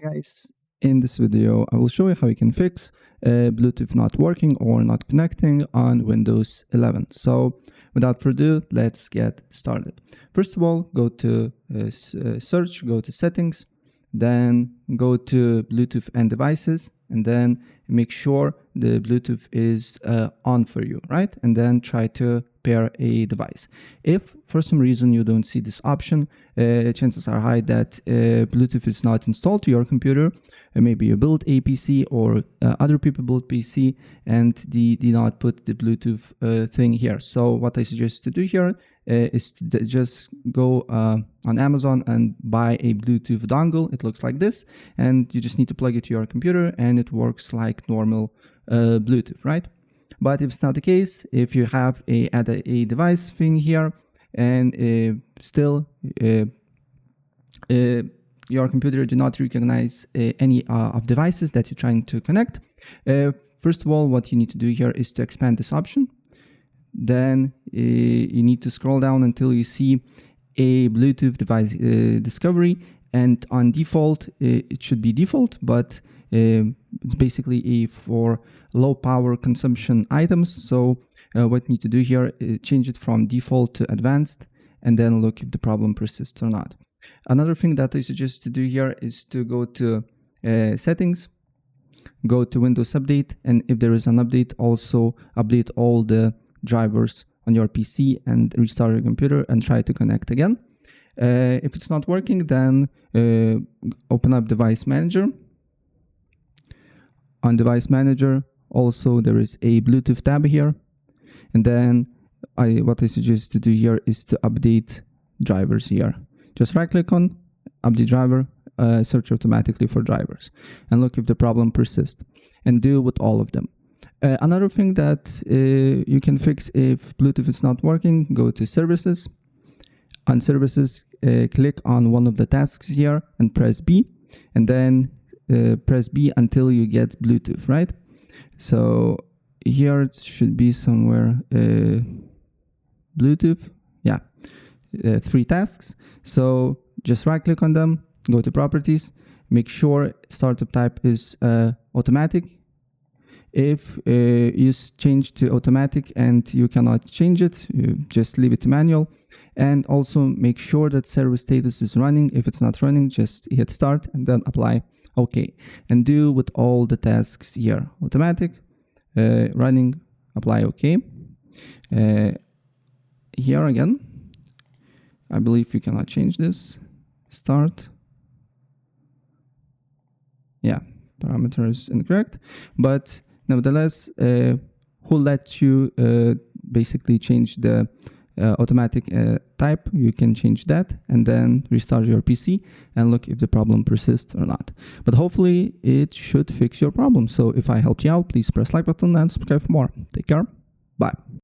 Guys, in this video I will show you how you can fix Bluetooth not working or not connecting on Windows 11. So without further ado, let's get started. First of all, go to search, go to settings, then go to Bluetooth and devices, and then make sure the Bluetooth is on for you, right? And then try to pair a device. If for some reason you don't see this option, chances are high that Bluetooth is not installed to your computer. Maybe you built a PC or other people built PC and they did not put the Bluetooth thing here. So what I suggest to do here is to just go on Amazon and buy a Bluetooth dongle. It looks like this, and you just need to plug it to your computer and it works like normal Bluetooth, right? But if it's not the case, if you have add a device thing here and still your computer do not recognize any of devices that you're trying to connect, first of all, what you need to do here is to expand this option. Then you need to scroll down until you see a Bluetooth device discovery, and on default it should be default, but it's basically for low power consumption items. So what you need to do here is change it from default to advanced and then look if the problem persists or not. Another thing that I suggest to do here is to go to settings, go to Windows Update, and if there is an update, also update all the drivers on your PC and restart your computer and try to connect again. If it's not working, then open up Device Manager. On Device Manager, also there is a Bluetooth tab here, and then what I suggest to do here is to update drivers here. Just right click on update driver, search automatically for drivers, and look if the problem persists, and deal with all of them. Another thing that you can fix if Bluetooth is not working, go to services. On services, click on one of the tasks here and press B, and then press B until you get Bluetooth, right? So here it should be somewhere Bluetooth, yeah, 3 tasks. So just right click on them, go to properties, make sure startup type is automatic. If you change to automatic and you cannot change it, you just leave it to manual. And also make sure that server status is running. If it's not running, just hit start and then apply OK. And do with all the tasks here. Automatic, running, apply OK. Here again, I believe you cannot change this. Start. Yeah, parameter is incorrect. But nevertheless, who lets you basically change the automatic type, you can change that and then restart your PC and look if the problem persists or not. But hopefully it should fix your problem. So if I helped you out, please press like button and subscribe for more. Take care. Bye.